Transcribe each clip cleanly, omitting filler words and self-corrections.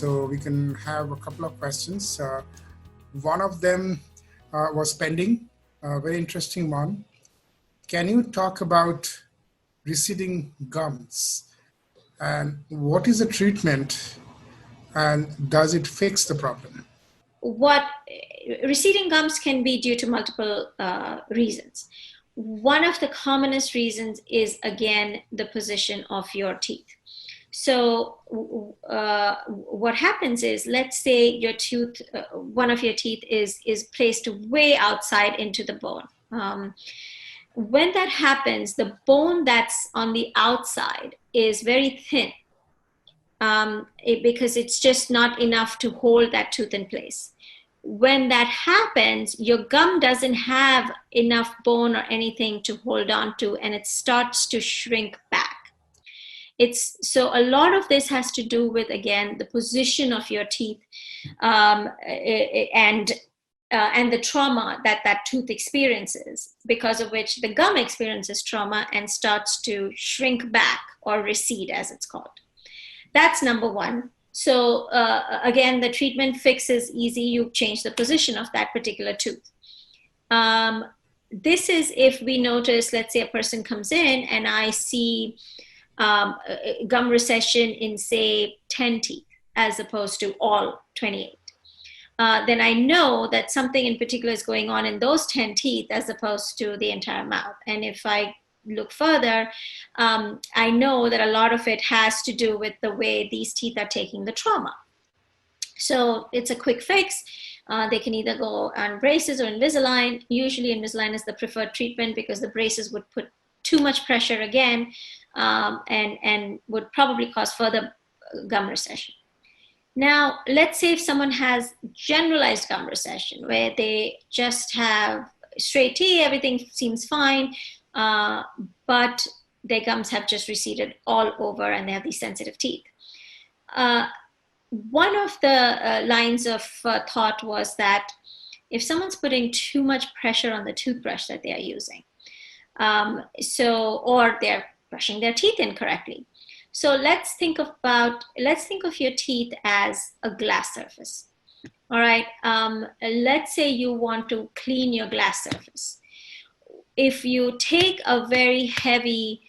so we can have a couple of questions. One of them was pending, a very interesting one. Can you talk about receding gums and what is the treatment and does it fix the problem? Receding gums can be due to multiple reasons. One of the commonest reasons is, again, the position of your teeth. So what happens is, let's say your tooth, one of your teeth is placed way outside into the bone. When that happens, the bone that's on the outside is very thin because it's just not enough to hold that tooth in place. When that happens, your gum doesn't have enough bone or anything to hold on to, and it starts to shrink back. So a lot of this has to do with, again, the position of your teeth and the trauma that tooth experiences, because of which the gum experiences trauma and starts to shrink back or recede, as it's called. That's number one. So again, the treatment fix is easy. You change the position of that particular tooth. This is if we notice, let's say a person comes in and I see gum recession in, say, 10 teeth as opposed to all 28. Then I know that something in particular is going on in those 10 teeth as opposed to the entire mouth. And if I look further, I know that a lot of it has to do with the way these teeth are taking the trauma. So it's a quick fix. They can either go on braces or Invisalign. Usually Invisalign is the preferred treatment because the braces would put too much pressure again and would probably cause further gum recession. Now, let's say if someone has generalized gum recession where they just have straight teeth, everything seems fine, but their gums have just receded all over and they have these sensitive teeth. One of the lines of thought was that if someone's putting too much pressure on the toothbrush that they are using, or they're brushing their teeth incorrectly. So let's think of your teeth as a glass surface. All right. Let's say you want to clean your glass surface. If you take a very heavy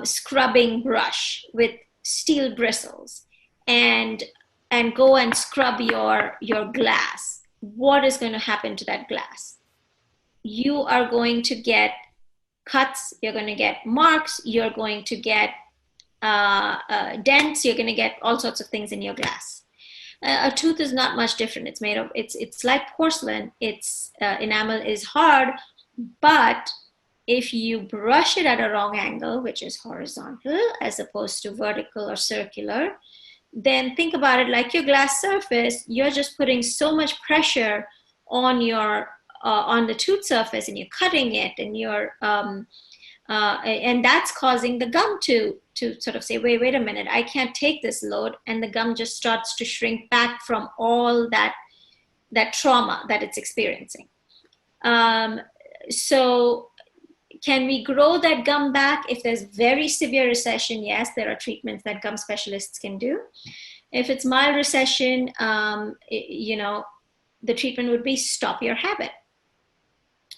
scrubbing brush with steel bristles and go and scrub your glass, what is going to happen to that glass? You are going to get cuts, you're going to get marks, you're going to get dents, you're going to get all sorts of things in your glass. A tooth is not much different. It's made of, it's like porcelain. Its enamel is hard, but if you brush it at a wrong angle, which is horizontal as opposed to vertical or circular, then think about it like your glass surface. You're just putting so much pressure on your on the tooth surface, and you're cutting it, and and that's causing the gum to sort of say, wait a minute, I can't take this load, and the gum just starts to shrink back from all that trauma that it's experiencing. So can we grow that gum back? If there's very severe recession, yes, there are treatments that gum specialists can do. If it's mild recession, the treatment would be stop your habit.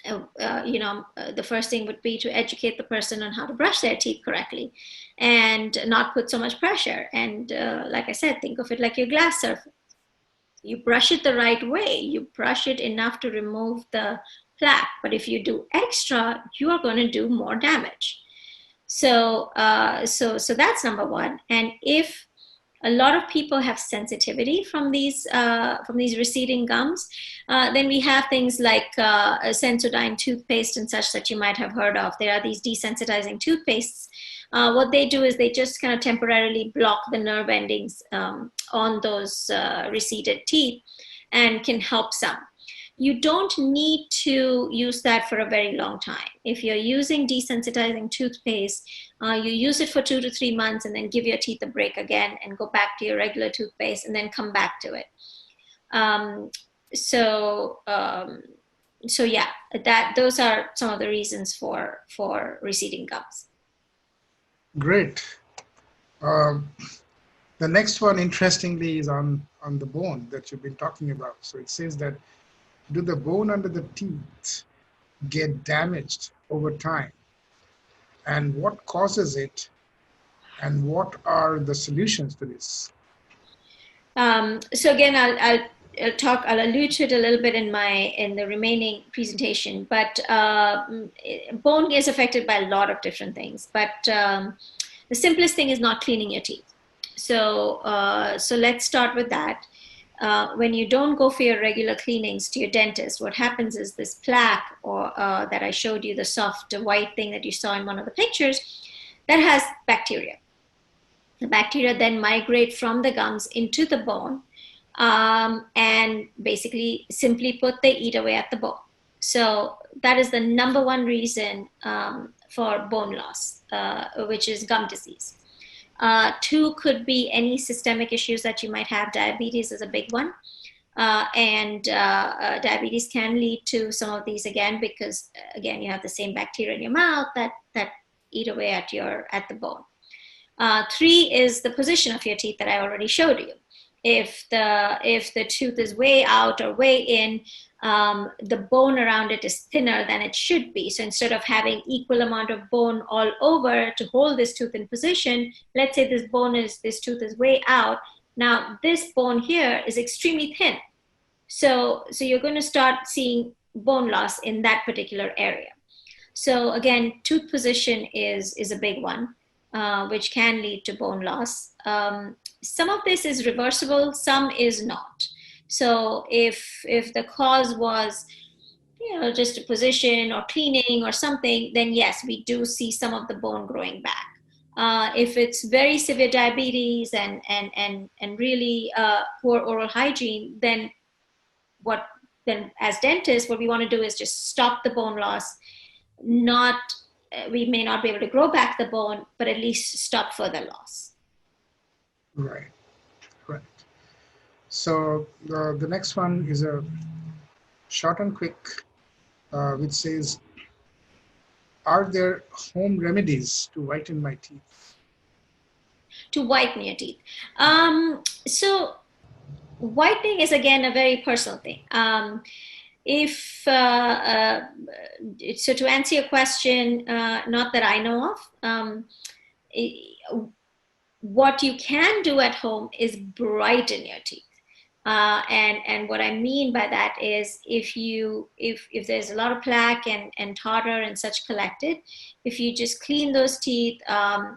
The first thing would be to educate the person on how to brush their teeth correctly and not put so much pressure. And like I said, think of it like your glass surface. You brush it the right way. You brush it enough to remove the plaque. But if you do extra, you are going to do more damage. So that's number one. And if a lot of people have sensitivity from these receding gums, then we have things like Sensodyne toothpaste and such that you might have heard of. There are these desensitizing toothpastes. What they do is they just kind of temporarily block the nerve endings on those receded teeth and can help some. You don't need to use that for a very long time. If you're using desensitizing toothpaste, you use it for 2 to 3 months and then give your teeth a break again and go back to your regular toothpaste and then come back to it. So yeah, those are some of the reasons for receding gums. Great. The next one, interestingly, is on the bone that you've been talking about. So it says that, do the bone under the teeth get damaged over time? And what causes it? And what are the solutions to this? So again, I'll allude to it a little bit in the remaining presentation. But bone is affected by a lot of different things. But the simplest thing is not cleaning your teeth. So let's start with that. When you don't go for your regular cleanings to your dentist, what happens is this plaque, or that I showed you, the soft white thing that you saw in one of the pictures, that has bacteria. The bacteria then migrate from the gums into the bone, and basically, simply put, they eat away at the bone. So that is the number one reason for bone loss, which is gum disease. Two could be any systemic issues that you might have. Diabetes is a big one. And diabetes can lead to some of these again, because again, you have the same bacteria in your mouth that eat away at the bone. Three is the position of your teeth that I already showed you. If the tooth is way out or way in, the bone around it is thinner than it should be. So instead of having equal amount of bone all over to hold this tooth in position, let's say this tooth is way out. Now this bone here is extremely thin. So you're going to start seeing bone loss in that particular area. So again, tooth position is a big one, which can lead to bone loss. Some of this is reversible, some is not. So if the cause was, just a position or cleaning or something, then yes, we do see some of the bone growing back. If it's very severe diabetes and really poor oral hygiene, then as dentists, what we want to do is just stop the bone loss. Not We may not be able to grow back the bone, but at least stop further loss. Right, right. So the next one is a short and quick, which says, are there home remedies to whiten my teeth? To whiten your teeth. So whitening is again a very personal thing. If so, to answer your question, not that I know of, what you can do at home is brighten your teeth. And what I mean by that is, if there's a lot of plaque and tartar and such collected, if you just clean those teeth, I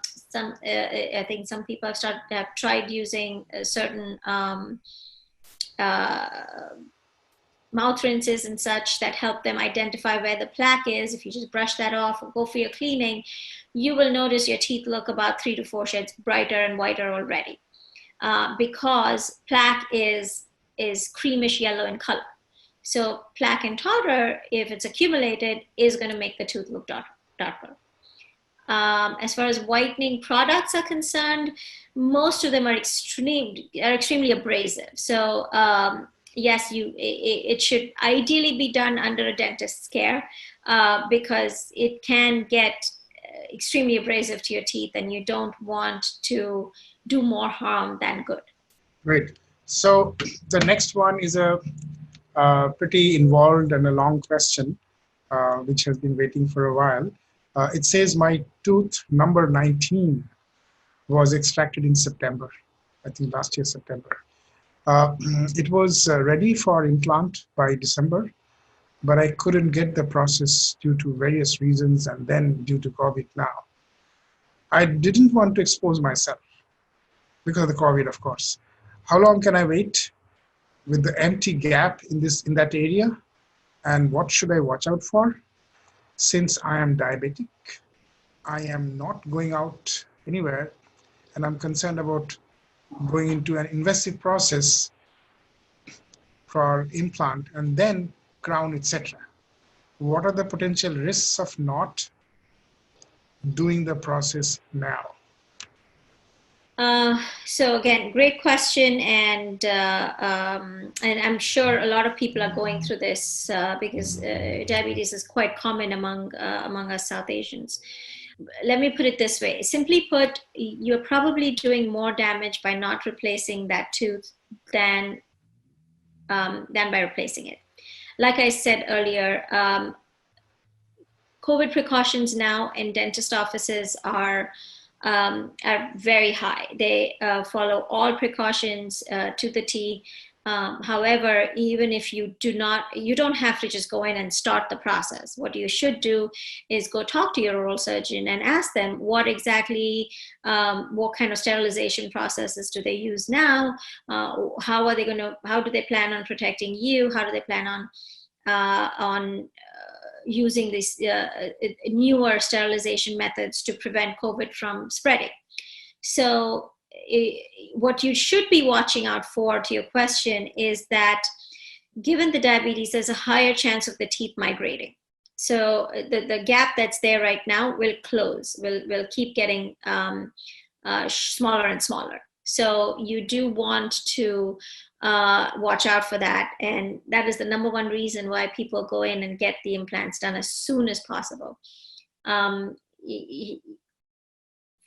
think some people have tried using certain mouth rinses and such that help them identify where the plaque is. If you just brush that off or go for your cleaning, you will notice your teeth look about 3 to 4 shades brighter and whiter already, because plaque is creamish yellow in color. So plaque and tartar, if it's accumulated, is going to make the tooth look darker. As far as whitening products are concerned, most of them are extremely abrasive. So yes, it should ideally be done under a dentist's care, because it can get extremely abrasive to your teeth, and you don't want to do more harm than good. Right. So the next one is a pretty involved and a long question, which has been waiting for a while. It says, my tooth number 19 was extracted in September, I think last year, September. It was ready for implant by December, but I couldn't get the process due to various reasons, and then due to COVID now. I didn't want to expose myself because of the COVID, of course. How long can I wait with the empty gap in that area? And what should I watch out for? Since I am diabetic, I am not going out anywhere, and I'm concerned about going into an invasive process for implant and then crown, etc. What are the potential risks of not doing the process now? So again, great question, and I'm sure a lot of people are going through this, because diabetes is quite common among us South Asians. let me put it this way. Simply put, you're probably doing more damage by not replacing that tooth than by replacing it. Like I said earlier, COVID precautions now in dentist offices are very high. They follow all precautions to the T. However, even if you don't have to just go in and start the process. What you should do is go talk to your oral surgeon and ask them what exactly, what kind of sterilization processes do they use now? How do they plan on protecting you? How do they plan on using these newer sterilization methods to prevent COVID from spreading? So what you should be watching out for, to your question, is that given the diabetes, there's a higher chance of the teeth migrating. So the gap that's there right now will close, will keep getting smaller and smaller. So you do want to watch out for that. And that is the number one reason why people go in and get the implants done as soon as possible.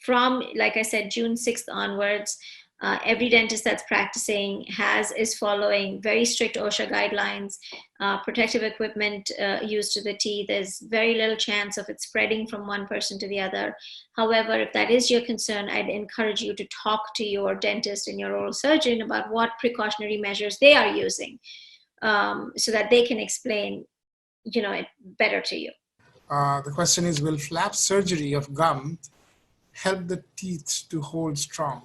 From, like I said, June 6th onwards, every dentist that's practicing is following very strict OSHA guidelines, protective equipment used to the teeth. There's very little chance of it spreading from one person to the other. However, if that is your concern, I'd encourage you to talk to your dentist and your oral surgeon about what precautionary measures they are using, so that they can explain, it better to you. The question is, will flap surgery of gum help the teeth to hold strong?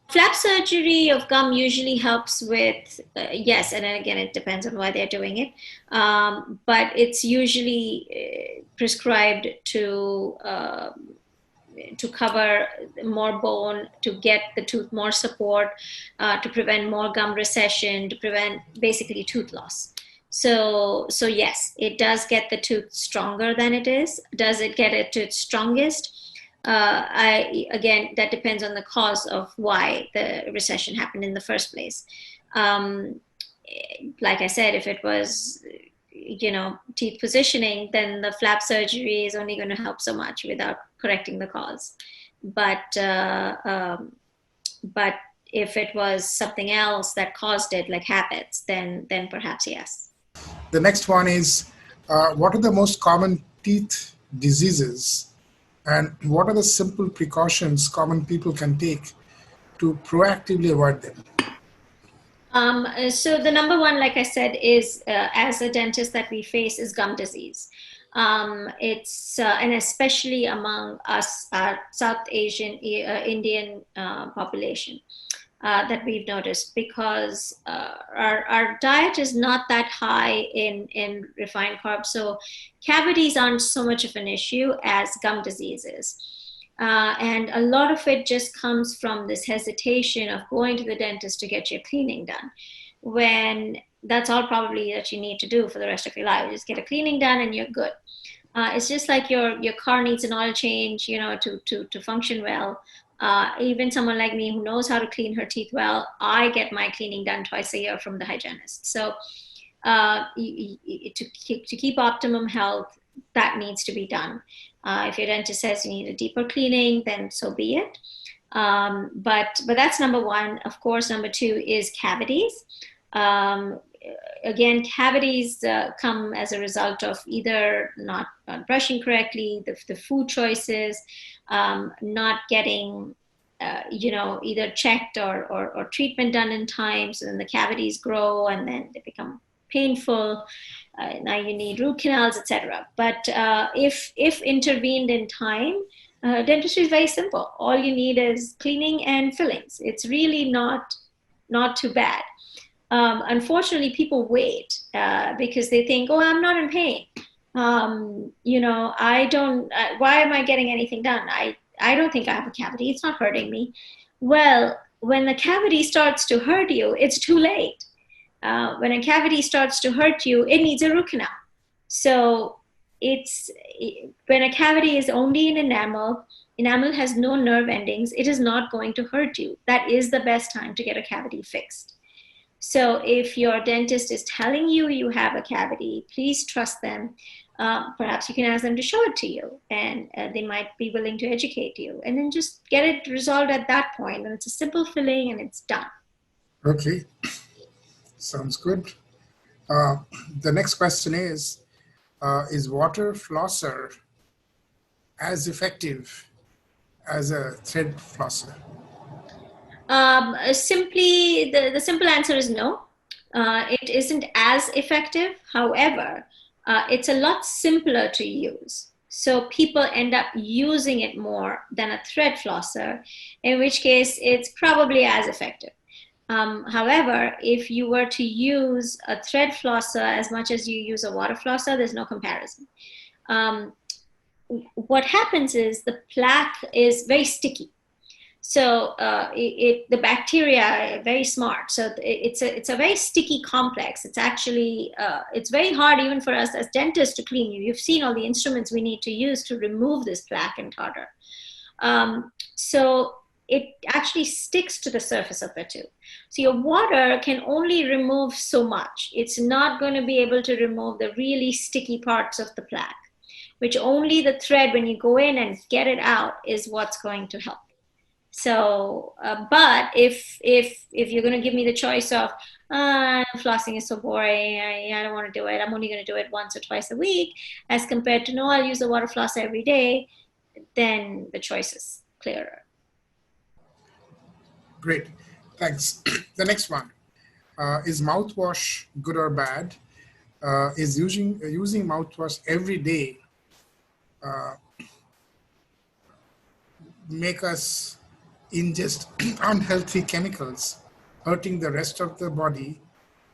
Flap surgery of gum usually helps with, yes, and then again, it depends on why they're doing it, but it's usually prescribed to cover more bone, to get the tooth more support, to prevent more gum recession, to prevent basically tooth loss. So yes, it does get the tooth stronger than it is. Does it get it to its strongest? Again, that depends on the cause of why the recession happened in the first place. Like I said, if it was, teeth positioning, then the flap surgery is only going to help so much without correcting the cause. But if it was something else that caused it, like habits, then perhaps yes. The next one is, what are the most common teeth diseases, and what are the simple precautions common people can take to proactively avoid them? So the number one, like I said, is as a dentist that we face is gum disease. It's and especially among us, South Asian, Indian population. That we've noticed, because our diet is not that high in refined carbs. So cavities aren't so much of an issue as gum disease is. And a lot of it just comes from this hesitation of going to the dentist to get your cleaning done, when that's all probably that you need to do for the rest of your life. Just get a cleaning done and you're good. It's just like your car needs an oil change, to function well. Even someone like me who knows how to clean her teeth well, I get my cleaning done twice a year from the hygienist. So to keep optimum health, that needs to be done. If your dentist says you need a deeper cleaning, then so be it. But that's number one. Of course, number two is cavities. Again, cavities come as a result of either not brushing correctly, the food choices, not getting, either checked or treatment done in time. So then the cavities grow and then they become painful. Now you need root canals, etc. But if intervened in time, dentistry is very simple. All you need is cleaning and fillings. It's really not too bad. Unfortunately, people wait because they think, oh, I'm not in pain. I don't, why am I getting anything done? I don't think I have a cavity. It's not hurting me. Well, when the cavity starts to hurt you, it's too late. When a cavity starts to hurt you, it needs a root canal. So when a cavity is only in enamel has no nerve endings, it is not going to hurt you. That is the best time to get a cavity fixed. So if your dentist is telling you you have a cavity, please trust them. perhaps you can ask them to show it to you, and they might be willing to educate you, and then just get it resolved at that point. And it's a simple filling and it's done. Okay, sounds good. Uh, the next question is water flosser as effective as a thread flosser? Simply, the simple answer is no. It isn't as effective. However, it's a lot simpler to use. So people end up using it more than a thread flosser, in which case it's probably as effective. However, if you were to use a thread flosser as much as you use a water flosser, there's no comparison. What happens is the plaque is very sticky. So the bacteria are very smart. So it's a very sticky complex. It's actually it's very hard even for us as dentists to clean you. You've seen all the instruments we need to use to remove this plaque and tartar. So it actually sticks to the surface of the tooth. So your water can only remove so much. It's not going to be able to remove the really sticky parts of the plaque, which only the thread, when you go in and get it out, is what's going to help. So, but if you're going to give me the choice of flossing is so boring, I don't want to do it, I'm only going to do it once or twice a week, as compared to no, I'll use the water floss every day, then the choice is clearer. Great, thanks. The next one is mouthwash good or bad? Is using mouthwash every day make us ingest unhealthy chemicals, hurting the rest of the body,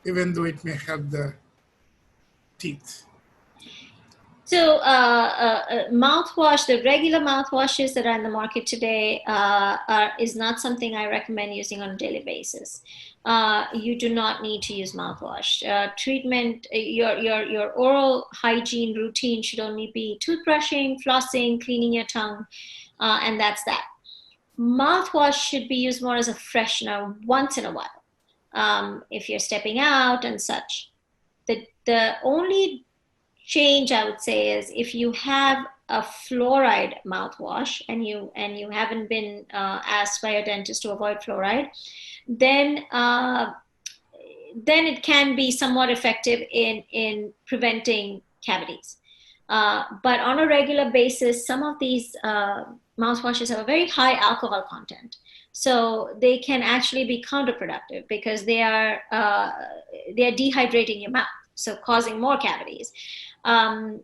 even though it may help the teeth? So mouthwash, the regular mouthwashes that are in the market today is not something I recommend using on a daily basis. You do not need to use mouthwash. Treatment, your oral hygiene routine should only be toothbrushing, flossing, cleaning your tongue, and that's that. Mouthwash should be used more as a freshener once in a while, if you're stepping out and such. The only change I would say is if you have a fluoride mouthwash and you haven't been asked by your dentist to avoid fluoride, then it can be somewhat effective in preventing cavities. But on a regular basis, some of these mouthwashes have a very high alcohol content. So they can actually be counterproductive because they are dehydrating your mouth, so causing more cavities. So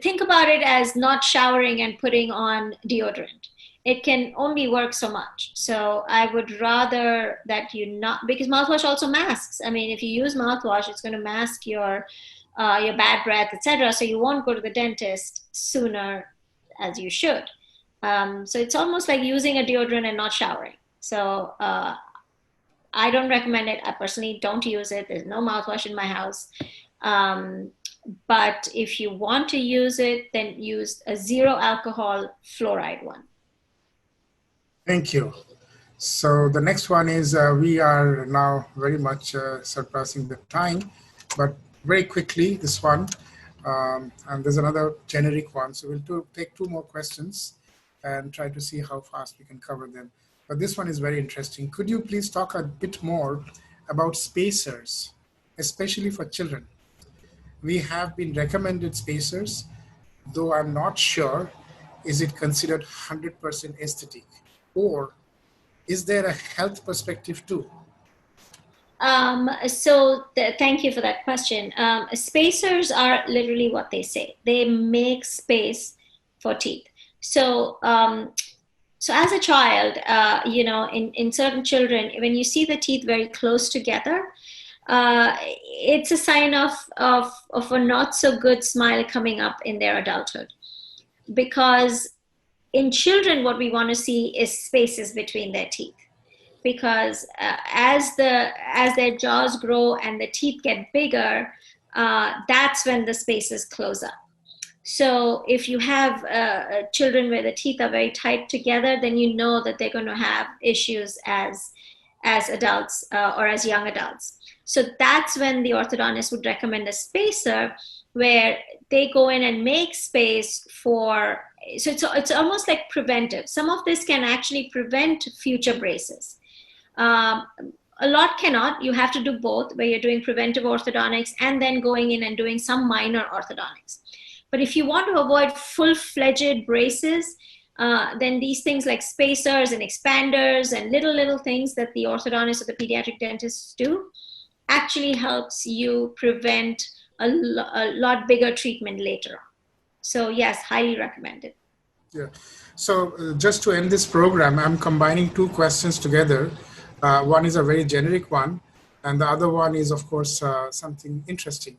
think about it as not showering and putting on deodorant. It can only work so much. So I would rather that you not, because mouthwash also masks. I mean, if you use mouthwash, it's going to mask your bad breath, etc. So you won't go to the dentist sooner as you should. So it's almost like using a deodorant and not showering. So I don't recommend it. I personally don't use it. There's no mouthwash in my house. But if you want to use it, then use a zero alcohol fluoride one. Thank you. So the next one is we are now very much surpassing the time, but very quickly this one, and there's another generic one. So we'll take two more questions and try to see how fast we can cover them. But this one is very interesting. Could you please talk a bit more about spacers, especially for children? We have been recommended spacers, though I'm not sure, is it considered 100% aesthetic? Or is there a health perspective too? Thank you for that question. Spacers are literally what they say. They make space for teeth. So as a child, in certain children, when you see the teeth very close together, it's a sign of a not so good smile coming up in their adulthood. Because in children, what we want to see is spaces between their teeth. Because as their jaws grow and the teeth get bigger, that's when the spaces close up. So if you have children where the teeth are very tight together, then you know that they're going to have issues as adults or as young adults. So that's when the orthodontist would recommend a spacer, where they go in and make space for, so it's almost like preventive. Some of this can actually prevent future braces. Um, a lot cannot. You have to do both, where you're doing preventive orthodontics and then going in and doing some minor orthodontics. But if you want to avoid full-fledged braces, then these things like spacers and expanders and little things that the orthodontists or the pediatric dentists do actually helps you prevent a lot bigger treatment later on. So yes, highly recommended. Yeah. So just to end this program, I'm combining two questions together. One is a very generic one, and the other one is, of course, something interesting,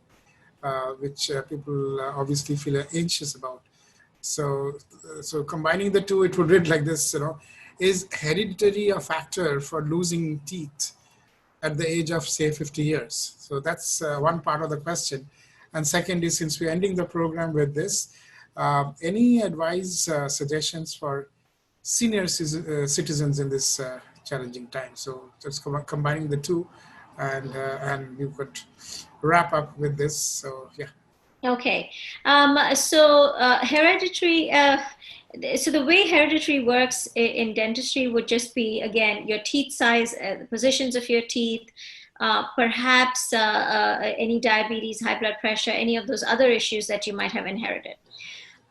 which people obviously feel anxious about. So combining the two, it would read like this, is hereditary a factor for losing teeth at the age of, say, 50 years? So that's one part of the question. And second is, since we're ending the program with this, any advice, suggestions for senior citizens in this challenging time? So just combining the two, and we could wrap up with this. So yeah. Okay. Hereditary, so the way hereditary works in dentistry would just be, again, your teeth size, the positions of your teeth, perhaps any diabetes, high blood pressure, any of those other issues that you might have inherited.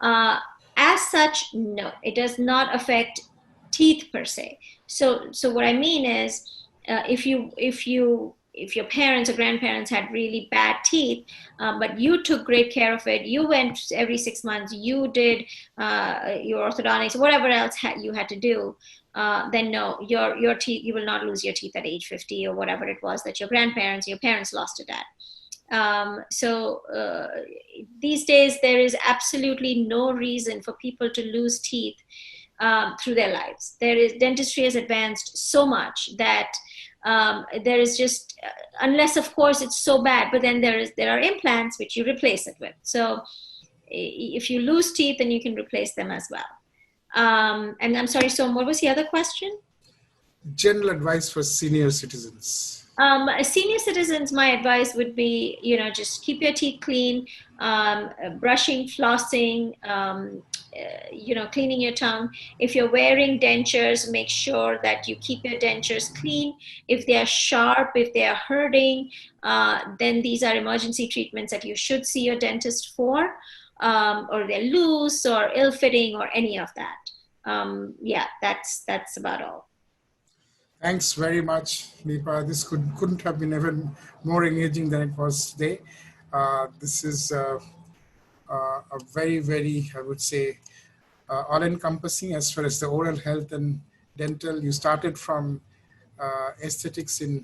As such, no, it does not affect teeth per se. So what I mean is, if your parents or grandparents had really bad teeth, but you took great care of it, you went every 6 months, you did your orthodontics, whatever else you had to do, then no, your teeth, you will not lose your teeth at age 50 or whatever it was that your parents lost it at. These days, there is absolutely no reason for people to lose teeth through their lives. Dentistry has advanced so much that there is just, unless of course it's so bad, but then there are implants which you replace it with. So if you lose teeth, then you can replace them as well. And I'm sorry, so what was the other question? General advice for senior citizens. Senior citizens, my advice would be, just keep your teeth clean, brushing, flossing, cleaning your tongue. If you're wearing dentures, make sure that you keep your dentures clean. If they are sharp, if they are hurting, then these are emergency treatments that you should see your dentist for, or they're loose or ill-fitting or any of that. Yeah, that's about all. Thanks very much, Deepa. This couldn't have been even more engaging than it was today. This is a very, very, I would say, all-encompassing as far as the oral health and dental. You started from aesthetics in